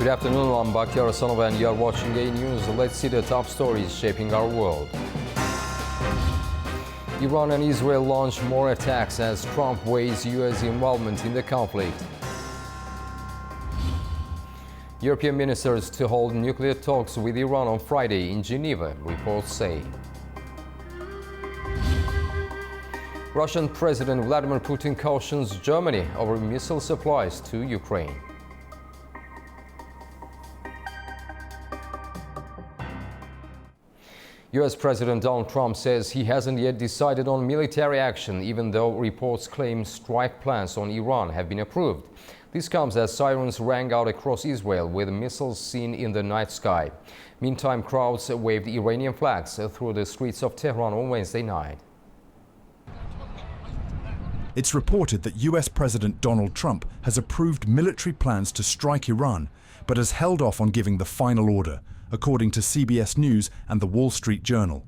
Good afternoon, I'm Bakhtiar Asanov and you are watching AnewZ. Let's see the top stories shaping our world. Iran and Israel launch more attacks as Trump weighs U.S. involvement in the conflict. European ministers to hold nuclear talks with Iran on Friday in Geneva, reports say. Russian President Vladimir Putin cautions Germany over missile supplies to Ukraine. U.S. President Donald Trump says he hasn't yet decided on military action, even though reports claim strike plans on Iran have been approved. This comes as sirens rang out across Israel, with missiles seen in the night sky. Meantime, crowds waved Iranian flags through the streets of Tehran on Wednesday night. It's reported that U.S. President Donald Trump has approved military plans to strike Iran, but has held off on giving the final order, according to CBS News and The Wall Street Journal.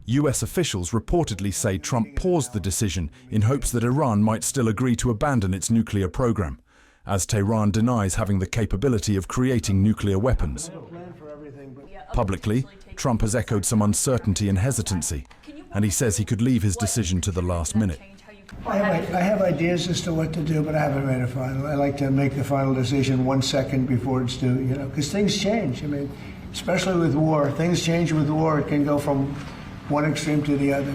U.S. officials reportedly say Trump paused the decision in hopes that Iran might still agree to abandon its nuclear program, as Tehran denies having the capability of creating nuclear weapons. Publicly, Trump has echoed some uncertainty and hesitancy, and he says he could leave his decision to the last minute. I have ideas as to what to do, but I haven't made a final. I like to make the final decision 1 second before it's due, because things change. I mean, especially with war. Things change with war. It can go from one extreme to the other.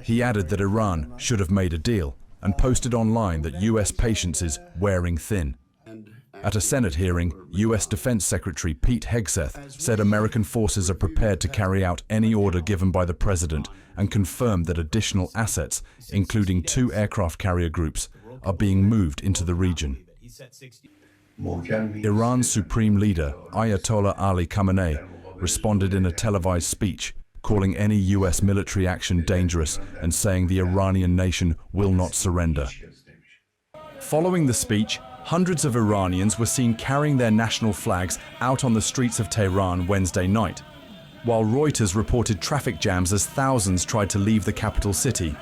He added that Iran should have made a deal and posted online that U.S. patience is wearing thin. At a Senate hearing, U.S. Defense Secretary Pete Hegseth said American forces are prepared to carry out any order given by the president and confirmed that additional assets, including 2 aircraft carrier groups, are being moved into the region. Iran's supreme leader, Ayatollah Ali Khamenei, responded in a televised speech, calling any U.S. military action dangerous and saying the Iranian nation will not surrender. Following the speech, hundreds of Iranians were seen carrying their national flags out on the streets of Tehran Wednesday night, while Reuters reported traffic jams as thousands tried to leave the capital city.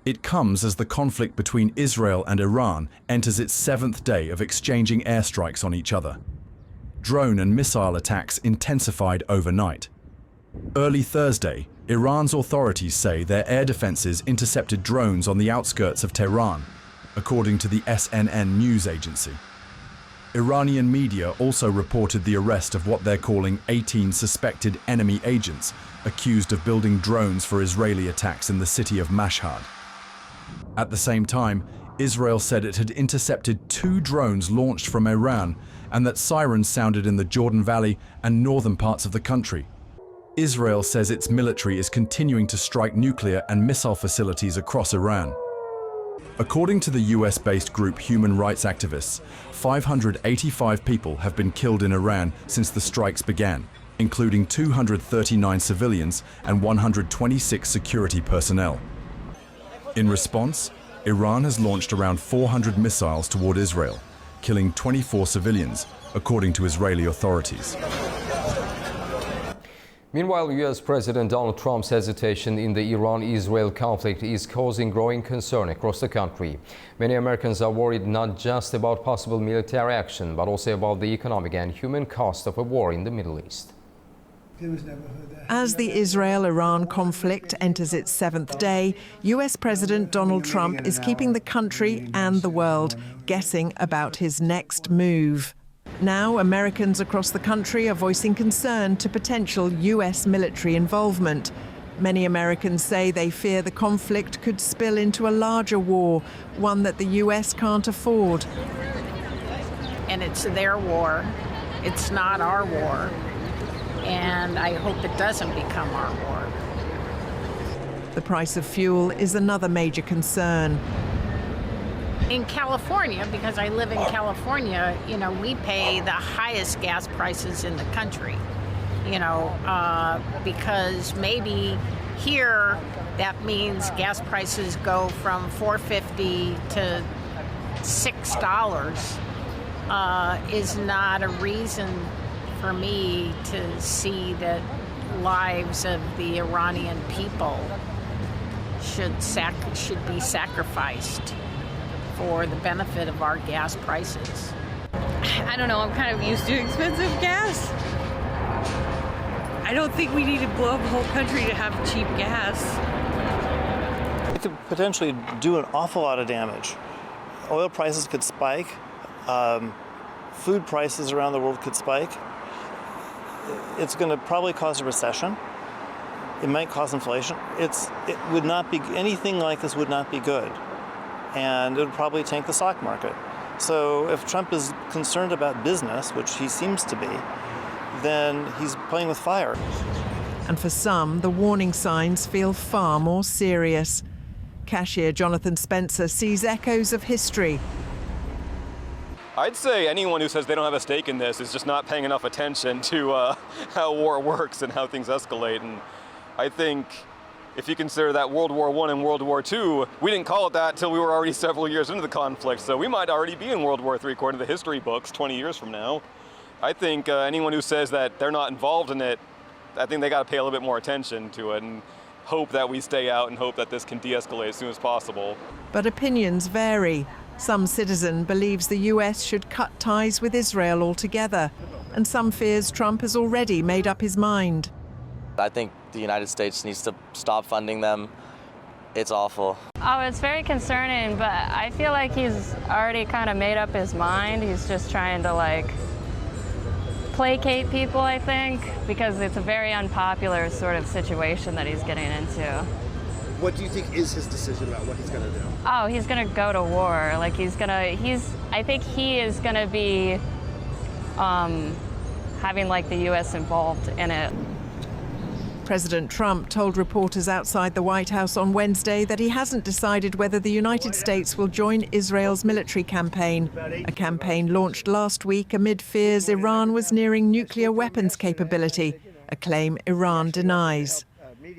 It comes as the conflict between Israel and Iran enters its 7th day of exchanging airstrikes on each other. Drone and missile attacks intensified overnight. Early Thursday, Iran's authorities say their air defenses intercepted drones on the outskirts of Tehran, according to the SNN news agency. Iranian media also reported the arrest of what they're calling 18 suspected enemy agents accused of building drones for Israeli attacks in the city of Mashhad. At the same time, Israel said it had intercepted 2 drones launched from Iran and that sirens sounded in the Jordan Valley and northern parts of the country. Israel says its military is continuing to strike nuclear and missile facilities across Iran. According to the US-based group Human Rights Activists, 585 people have been killed in Iran since the strikes began, including 239 civilians and 126 security personnel. In response, Iran has launched around 400 missiles toward Israel, killing 24 civilians, according to Israeli authorities. Meanwhile, U.S. President Donald Trump's hesitation in the Iran-Israel conflict is causing growing concern across the country. Many Americans are worried not just about possible military action, but also about the economic and human cost of a war in the Middle East. As the Israel-Iran conflict enters its 7th day, U.S. President Donald Trump is keeping the country and the world guessing about his next move. Now, Americans across the country are voicing concern to potential U.S. military involvement. Many Americans say they fear the conflict could spill into a larger war, one that the U.S. can't afford. And it's their war. It's not our war. And I hope it doesn't become our war. The price of fuel is another major concern. In California, because I live in California, we pay the highest gas prices in the country, because maybe here that means gas prices go from $4.50 to $6 is not a reason for me to see that lives of the Iranian people should be sacrificed for the benefit of our gas prices. I don't know, I'm kind of used to expensive gas. I don't think we need to blow up the whole country to have cheap gas. It could potentially do an awful lot of damage. Oil prices could spike. Food prices around the world could spike. It's going to probably cause a recession. It might cause inflation. It would not be, anything like this would not be good. And it would probably tank the stock market. So if Trump is concerned about business, which he seems to be, then he's playing with fire. And for some, the warning signs feel far more serious. Cashier Jonathan Spencer sees echoes of history. I'd say anyone who says they don't have a stake in this is just not paying enough attention to how war works and how things escalate. And I think if you consider that World War I and World War II, we didn't call it that until we were already several years into the conflict. So we might already be in World War III according to the history books 20 years from now. I think anyone who says that they're not involved in it, I think they got to pay a little bit more attention to it and hope that we stay out and hope that this can de-escalate as soon as possible. But opinions vary. Some citizen believes the US should cut ties with Israel altogether, and some fears Trump has already made up his mind. I think the United States needs to stop funding them. It's awful. Oh, it's very concerning, but I feel like he's already kind of made up his mind. He's just trying to placate people, I think, because it's a very unpopular sort of situation that he's getting into. What do you think is his decision about what he's going to do? Oh, he's going to go to war. I think he is going to be having the U.S. involved in it. President Trump told reporters outside the White House on Wednesday that he hasn't decided whether the United States will join Israel's military campaign, a campaign launched last week amid fears Iran was nearing nuclear weapons capability, a claim Iran denies.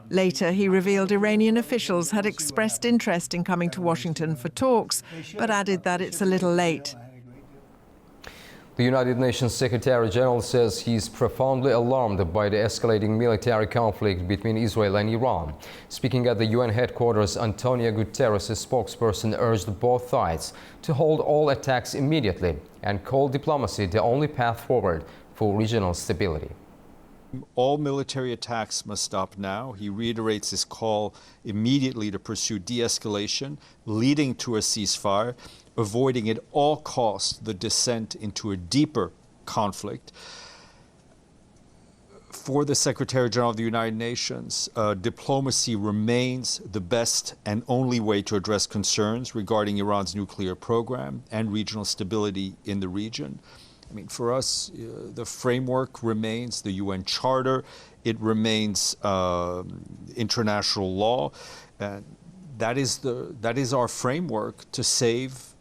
Later, he revealed Iranian officials had expressed interest in coming to Washington for talks, but added that it's a little late. The United Nations Secretary General says he's profoundly alarmed by the escalating military conflict between Israel and Iran. Speaking at the UN headquarters, Antonio Guterres' spokesperson urged both sides to hold all attacks immediately and call diplomacy the only path forward for regional stability. All military attacks must stop now. He reiterates his call immediately to pursue de-escalation, leading to a ceasefire, avoiding at all costs the descent into a deeper conflict. For the Secretary General of the United Nations, diplomacy remains the best and only way to address concerns regarding Iran's nuclear program and regional stability in the region. I mean, for us, the framework remains the UN Charter. It remains international law. That is our framework to save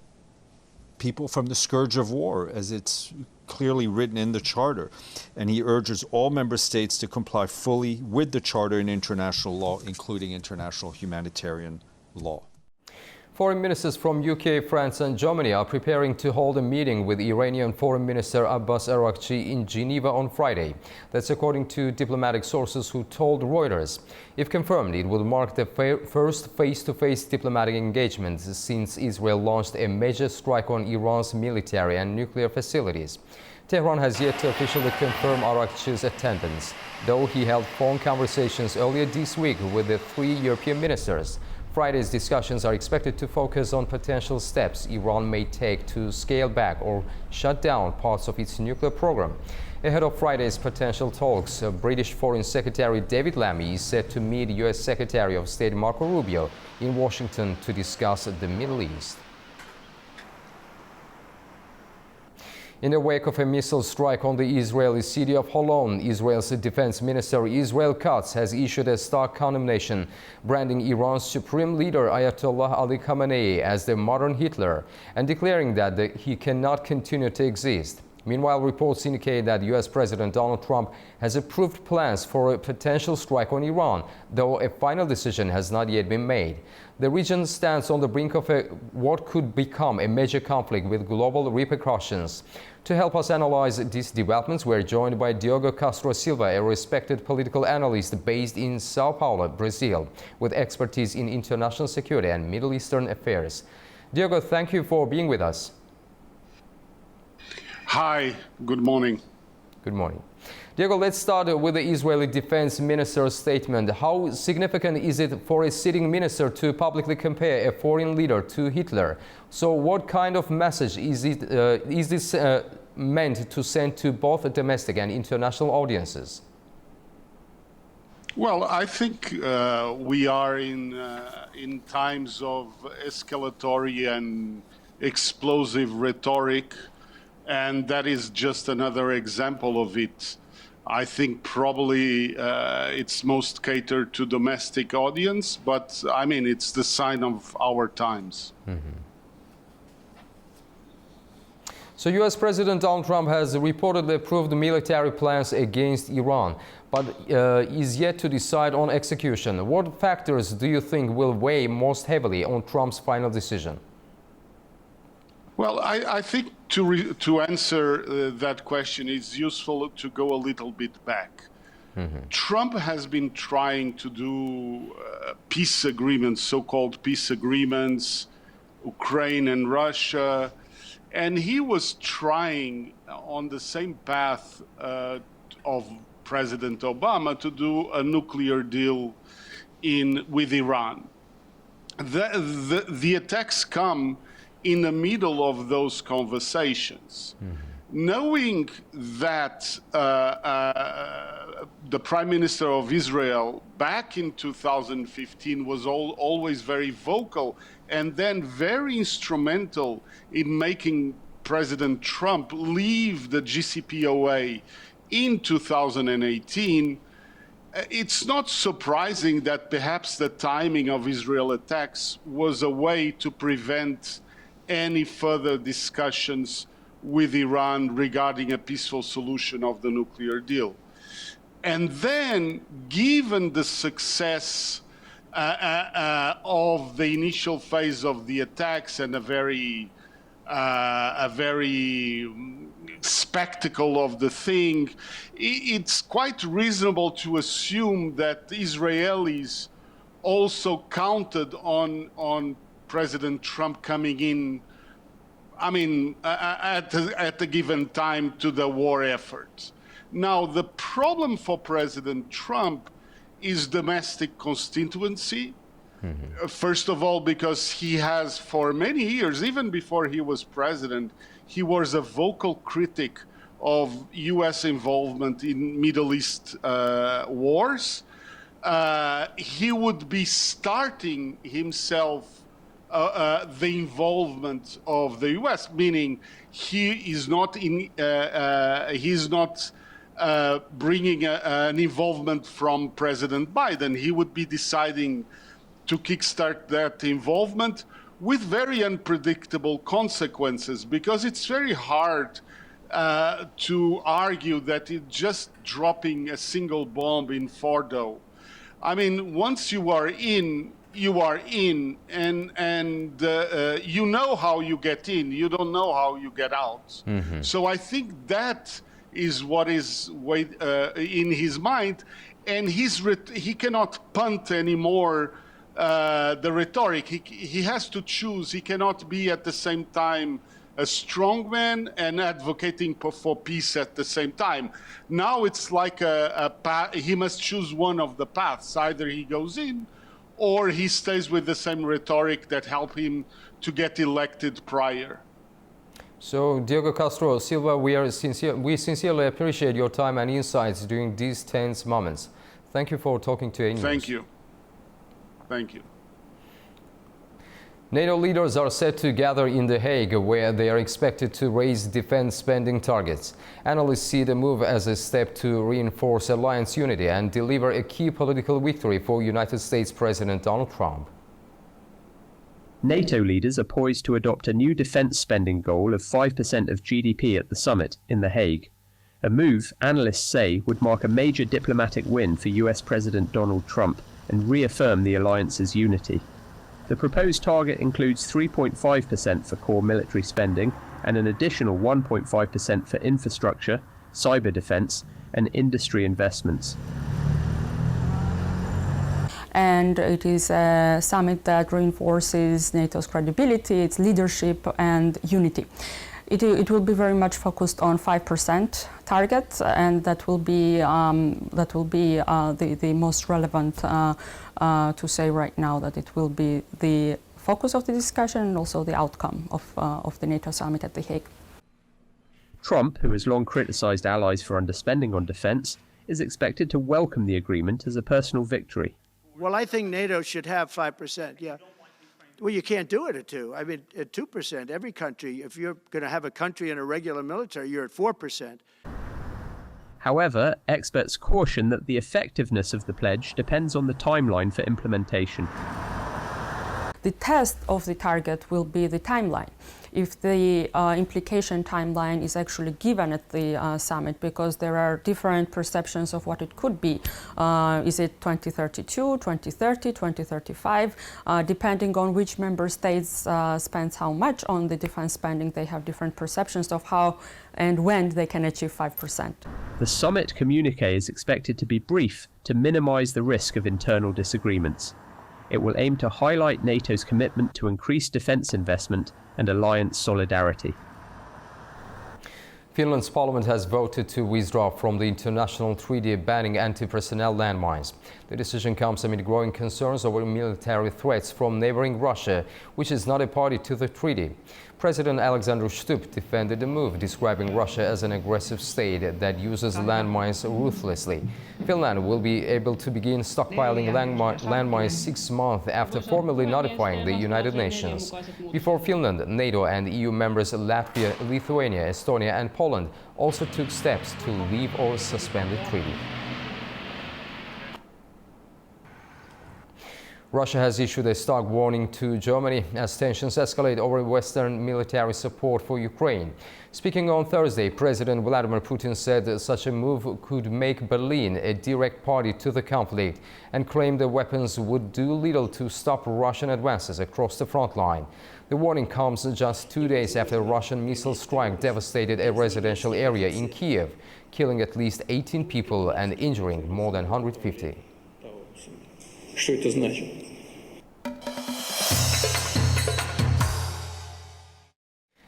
people from the scourge of war, as it's clearly written in the Charter. And he urges all member states to comply fully with the Charter and international law, including international humanitarian law. Foreign ministers from UK, France and Germany are preparing to hold a meeting with Iranian Foreign Minister Abbas Araghchi in Geneva on Friday. That's according to diplomatic sources who told Reuters. If confirmed, it will mark the first face-to-face diplomatic engagement since Israel launched a major strike on Iran's military and nuclear facilities. Tehran has yet to officially confirm Araghchi's attendance, though he held phone conversations earlier this week with the three European ministers. Friday's discussions are expected to focus on potential steps Iran may take to scale back or shut down parts of its nuclear program. Ahead of Friday's potential talks, British Foreign Secretary David Lammy is set to meet U.S. Secretary of State Marco Rubio in Washington to discuss the Middle East. In the wake of a missile strike on the Israeli city of Holon, Israel's defense minister Israel Katz has issued a stark condemnation, branding Iran's supreme leader Ayatollah Ali Khamenei as the modern Hitler and declaring that he cannot continue to exist. Meanwhile, reports indicate that U.S. President Donald Trump has approved plans for a potential strike on Iran, though a final decision has not yet been made. The region stands on the brink of what could become a major conflict with global repercussions. To help us analyze these developments, we're joined by Diogo Castro Silva, a respected political analyst based in Sao Paulo, Brazil, with expertise in international security and Middle Eastern affairs. Diogo, thank you for being with us. Hi, good morning. Good morning. Diego, let's start with the Israeli Defense Minister's statement. How significant is it for a sitting minister to publicly compare a foreign leader to Hitler? So what kind of message is this meant to send to both domestic and international audiences? Well, I think we are in times of escalatory and explosive rhetoric, and that is just another example of it. I think probably it's most catered to domestic audience, but I mean, it's the sign of our times. Mm-hmm. So US President Donald Trump has reportedly approved military plans against Iran, but is yet to decide on execution. What factors do you think will weigh most heavily on Trump's final decision? Well, I think to answer that question, it's useful to go a little bit back. Mm-hmm. Trump has been trying to do peace agreements, so-called peace agreements, Ukraine and Russia, and he was trying on the same path of President Obama to do a nuclear deal with Iran. The attacks come in the middle of those conversations. Mm-hmm. Knowing that the Prime Minister of Israel back in 2015 was always very vocal and then very instrumental in making President Trump leave the JCPOA in 2018, it's not surprising that perhaps the timing of Israel attacks was a way to prevent any further discussions with Iran regarding a peaceful solution of the nuclear deal. And then, given the success of the initial phase of the attacks and a very spectacle of the thing, it's quite reasonable to assume that the Israelis also counted on President Trump coming in, I mean, at a given time to the war effort. Now, the problem for President Trump is domestic constituency. Mm-hmm. First of all, because he has for many years, even before he was president, he was a vocal critic of U.S. involvement in Middle East wars. He would be starting himself the involvement of the U.S., meaning he is not bringing an involvement from President Biden. He would be deciding to kickstart that involvement with very unpredictable consequences, because it's very hard to argue that it's just dropping a single bomb in Fordo. I mean, once you are in, you are in, and you know how you get in, you don't know how you get out. Mm-hmm. So I think that is what is in his mind, and he cannot punt anymore the rhetoric. He has to choose. He cannot be at the same time a strongman and advocating for peace at the same time. Now it's like he must choose one of the paths. Either he goes in, or he stays with the same rhetoric that helped him to get elected prior. So, Diego Castro Silva, we sincerely appreciate your time and insights during these tense moments. Thank you for talking to AnewZ. Thank you. Thank you. NATO leaders are set to gather in The Hague, where they are expected to raise defense spending targets. Analysts see the move as a step to reinforce alliance unity and deliver a key political victory for United States President Donald Trump. NATO leaders are poised to adopt a new defense spending goal of 5% of GDP at the summit in The Hague. A move, analysts say, would mark a major diplomatic win for US President Donald Trump and reaffirm the alliance's unity. The proposed target includes 3.5% for core military spending and an additional 1.5% for infrastructure, cyber defense, and industry investments. And it is a summit that reinforces NATO's credibility, its leadership and unity. It will be very much focused on 5% target, and that will be the most relevant to say right now, that it will be the focus of the discussion and also the outcome of the NATO summit at The Hague. Trump, who has long criticised allies for underspending on defence, is expected to welcome the agreement as a personal victory. Well, I think NATO should have 5%, yeah. Well, you can't do it at 2%. I mean, at 2%, every country, if you're going to have a country in a regular military, you're at 4%. However, experts caution that the effectiveness of the pledge depends on the timeline for implementation. The test of the target will be the timeline. If the implication timeline is actually given at the summit, because there are different perceptions of what it could be. Is it 2032, 2030, 2035? Depending on which member states spends how much on the defense spending, they have different perceptions of how and when they can achieve 5%. The summit communique is expected to be brief to minimize the risk of internal disagreements. It will aim to highlight NATO's commitment to increase defence investment and alliance solidarity. Finland's parliament has voted to withdraw from the international treaty banning anti-personnel landmines. The decision comes amid growing concerns over military threats from neighboring Russia, which is not a party to the treaty. President Alexander Stubb defended the move, describing Russia as an aggressive state that uses landmines ruthlessly. Finland will be able to begin stockpiling landmines 6 months after formally notifying the United Nations. Before Finland, NATO and EU members Latvia, Lithuania, Estonia and Poland also took steps to leave or suspend the treaty. Russia has issued a stark warning to Germany as tensions escalate over Western military support for Ukraine. Speaking on Thursday, President Vladimir Putin said that such a move could make Berlin a direct party to the conflict and claimed the weapons would do little to stop Russian advances across the front line. The warning comes just 2 days after a Russian missile strike devastated a residential area in Kiev, killing at least 18 people and injuring more than 150. Что это значит?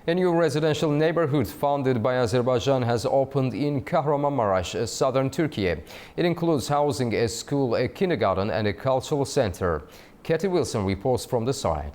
A new residential neighborhood founded by Azerbaijan has opened in Kahramanmaraş, southern Turkey. It includes housing, a school, a kindergarten and a cultural center. Katie Wilson reports from the site.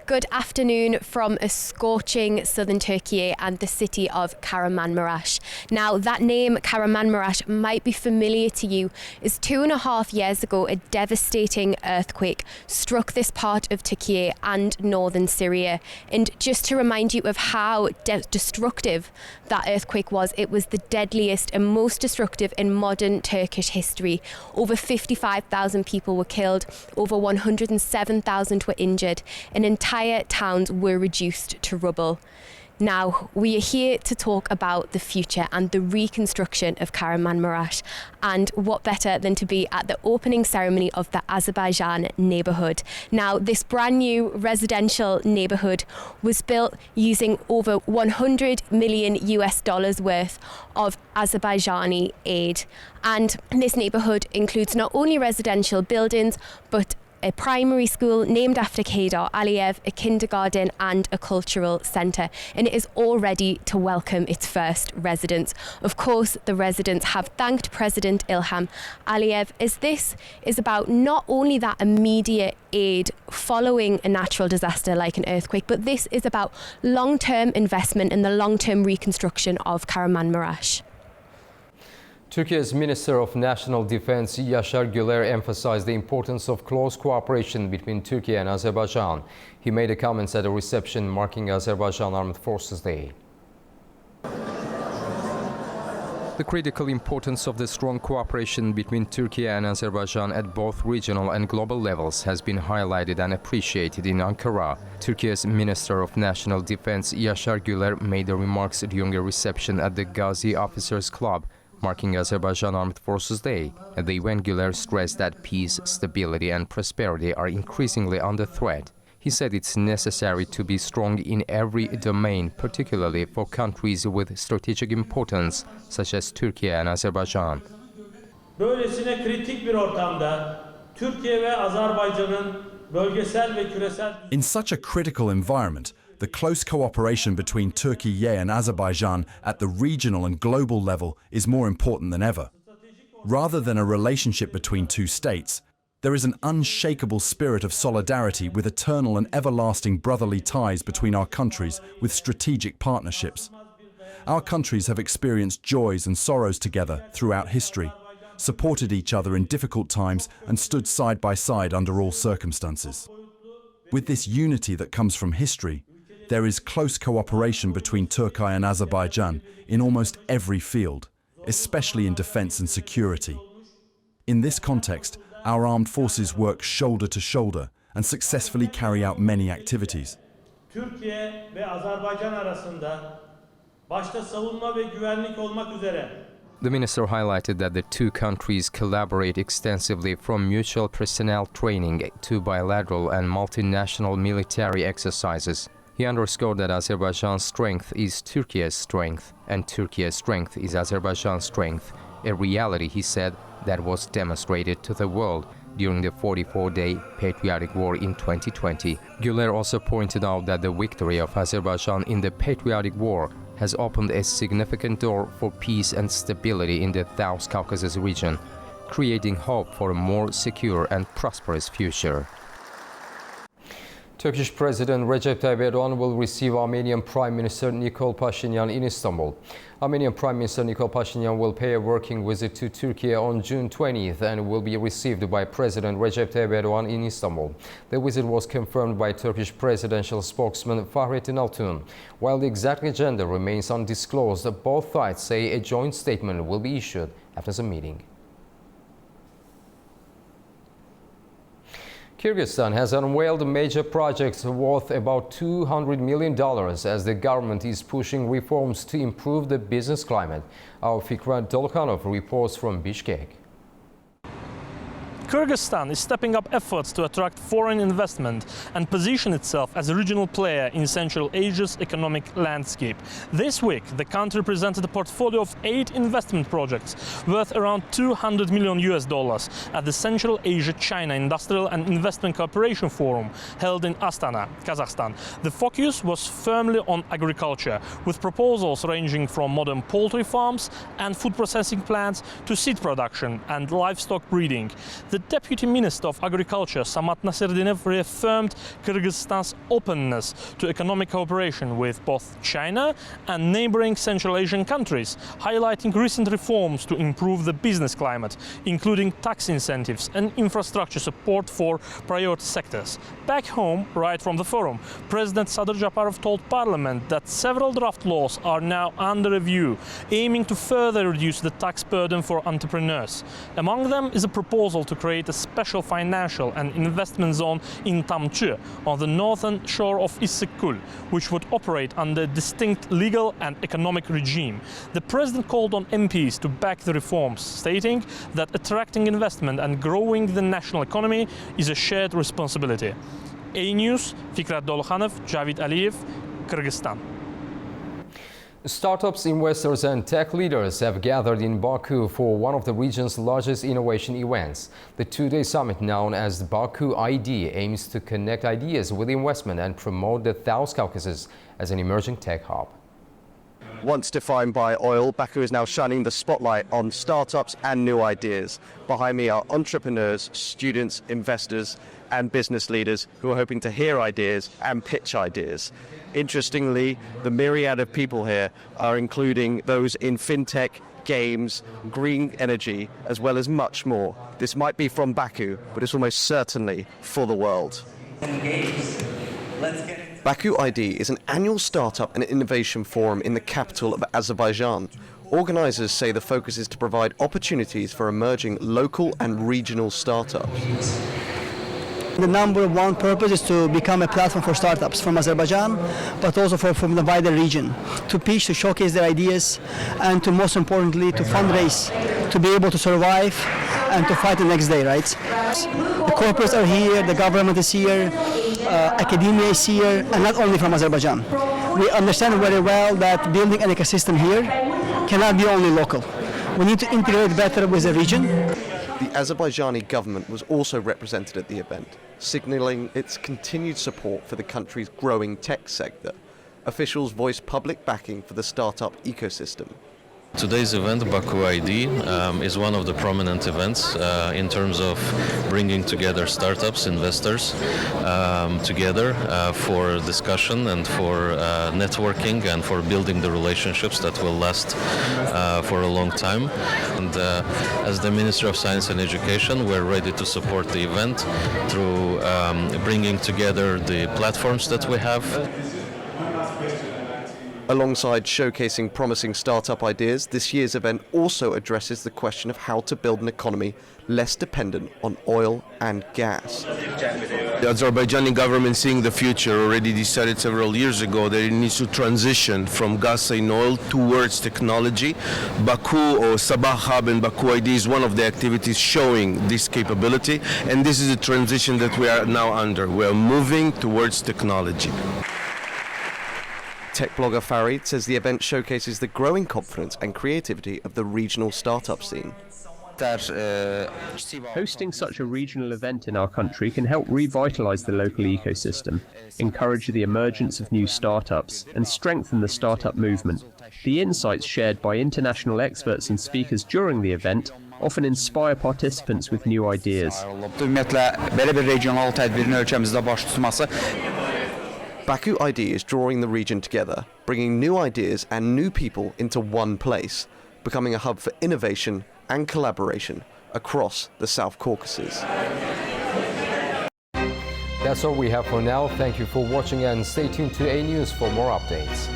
Good afternoon from a scorching southern Turkey and the city of Kahramanmaraş. Now, that name, Kahramanmaraş, might be familiar to you, as 2.5 years ago a devastating earthquake struck this part of Turkey and northern Syria. And just to remind you of how destructive that earthquake was, it was the deadliest and most destructive in modern Turkish history. Over 55,000 people were killed, over 107,000 were injured, and entire towns were reduced to rubble. Now, we are here to talk about the future and the reconstruction of Kahramanmaraş, and what better than to be at the opening ceremony of the Azerbaijan neighbourhood. Now, this brand new residential neighbourhood was built using over $100 million worth of Azerbaijani aid. And this neighbourhood includes not only residential buildings, but a primary school named after Kedar Aliyev, a kindergarten and a cultural centre, and it is all ready to welcome its first residents. Of course, the residents have thanked President Ilham Aliyev, as this is about not only that immediate aid following a natural disaster like an earthquake, but this is about long-term investment in the long-term reconstruction of Kahramanmaraş. Turkey's Minister of National Defense Yaşar Güler emphasized the importance of close cooperation between Turkey and Azerbaijan. He made the comments at a reception marking Azerbaijan Armed Forces Day. The critical importance of the strong cooperation between Turkey and Azerbaijan at both regional and global levels has been highlighted and appreciated in Ankara. Turkey's Minister of National Defense Yaşar Güler made the remarks during a reception at the Gazi Officers Club, marking Azerbaijan Armed Forces Day. At the event, Güler stressed that peace, stability and prosperity are increasingly under threat. He said it's necessary to be strong in every domain, particularly for countries with strategic importance, such as Turkey and Azerbaijan. Böylesine kritik bir ortamda Türkiye ve Azerbaycan'ın bölgesel ve küresel. In such a critical environment, The close cooperation between Turkey and Azerbaijan at the regional and global level is more important than ever. Rather than a relationship between two states, there is an unshakable spirit of solidarity with eternal and everlasting brotherly ties between our countries with strategic partnerships. Our countries have experienced joys and sorrows together throughout history, supported each other in difficult times and stood side by side under all circumstances. With this unity that comes from history, there is close cooperation between Turkey and Azerbaijan in almost every field, especially in defense and security. In this context, our armed forces work shoulder to shoulder and successfully carry out many activities. Türkiye ve Azerbaycan arasında başta savunma ve güvenlik olmak üzere. The minister highlighted that the two countries collaborate extensively from mutual personnel training to bilateral and multinational military exercises. He underscored that Azerbaijan's strength is Turkey's strength, and Turkey's strength is Azerbaijan's strength, a reality, he said, that was demonstrated to the world during the 44-day patriotic war in 2020. Güler also pointed out that the victory of Azerbaijan in the patriotic war has opened a significant door for peace and stability in the South Caucasus region, creating hope for a more secure and prosperous future. Turkish President Recep Tayyip Erdogan will receive Armenian Prime Minister Nikol Pashinyan in Istanbul. Armenian Prime Minister Nikol Pashinyan will pay a working visit to Turkey on June 20th and will be received by President Recep Tayyip Erdogan in Istanbul. The visit was confirmed by Turkish presidential spokesman Fahrettin Altun. While the exact agenda remains undisclosed, both sides say a joint statement will be issued after the meeting. Kyrgyzstan has unveiled major projects worth about $200 million as the government is pushing reforms to improve the business climate. Our Fikret Dolkhanov reports from Bishkek. Kyrgyzstan is stepping up efforts to attract foreign investment and position itself as a regional player in Central Asia's economic landscape. This week, the country presented a portfolio of 8 investment projects worth around $200 million at the Central Asia-China Industrial and Investment Cooperation Forum held in Astana, Kazakhstan. The focus was firmly on agriculture, with proposals ranging from modern poultry farms and food processing plants to seed production and livestock breeding. The Deputy Minister of Agriculture, Samat Nasirdinev, reaffirmed Kyrgyzstan's openness to economic cooperation with both China and neighboring Central Asian countries, highlighting recent reforms to improve the business climate, including tax incentives and infrastructure support for priority sectors. Back home, right from the forum, President Sadir Japarov told Parliament that several draft laws are now under review, aiming to further reduce the tax burden for entrepreneurs. Among them is a proposal to create a special financial and investment zone in Tamchy, on the northern shore of Issyk-Kul, which would operate under a distinct legal and economic regime. The president called on MPs to back the reforms, stating that attracting investment and growing the national economy is a shared responsibility. AnewZ, Fikret Dolkhanov, Javid Aliyev, Kyrgyzstan. Startups, investors and tech leaders have gathered in Baku for one of the region's largest innovation events. The two-day summit, known as the Baku ID, aims to connect ideas with investment and promote the South Caucasus as an emerging tech hub. Once defined by oil, Baku is now shining the spotlight on startups and new ideas. Behind me are entrepreneurs, students, investors and business leaders who are hoping to hear ideas and pitch ideas. Interestingly, the myriad of people here are including those in fintech, games, green energy, as well as much more. This might be from Baku, but it's almost certainly for the world. Baku ID is an annual startup and innovation forum in the capital of Azerbaijan. Organisers say the focus is to provide opportunities for emerging local and regional startups. The number one purpose is to become a platform for startups from Azerbaijan, but also from the wider region, to pitch, to showcase their ideas, and to, most importantly, to fundraise, to be able to survive and to fight the next day, right? The corporates are here, the government is here, academia is here, and not only from Azerbaijan. We understand very well that building an ecosystem here cannot be only local. We need to integrate better with the region. The Azerbaijani government was also represented at the event, signalling its continued support for the country's growing tech sector. Officials voiced public backing for the startup ecosystem. Today's event, Baku ID, is one of the prominent events in terms of bringing together startups, investors together for discussion and for networking and for building the relationships that will last for a long time. And as the Ministry of Science and Education, we're ready to support the event through bringing together the platforms that we have. Alongside showcasing promising startup ideas, this year's event also addresses the question of how to build an economy less dependent on oil and gas. The Azerbaijani government, seeing the future, already decided several years ago that it needs to transition from gas and oil towards technology. Baku or Sabah Hub and Baku ID is one of the activities showing this capability, and this is a transition that we are now under. We are moving towards technology. Tech blogger Farid says the event showcases the growing confidence and creativity of the regional startup scene. Hosting such a regional event in our country can help revitalise the local ecosystem, encourage the emergence of new startups, and strengthen the startup movement. The insights shared by international experts and speakers during the event often inspire participants with new ideas. Baku ID is drawing the region together, bringing new ideas and new people into one place, becoming a hub for innovation and collaboration across the South Caucasus. That's all we have for now. Thank you for watching and stay tuned to AnewZ for more updates.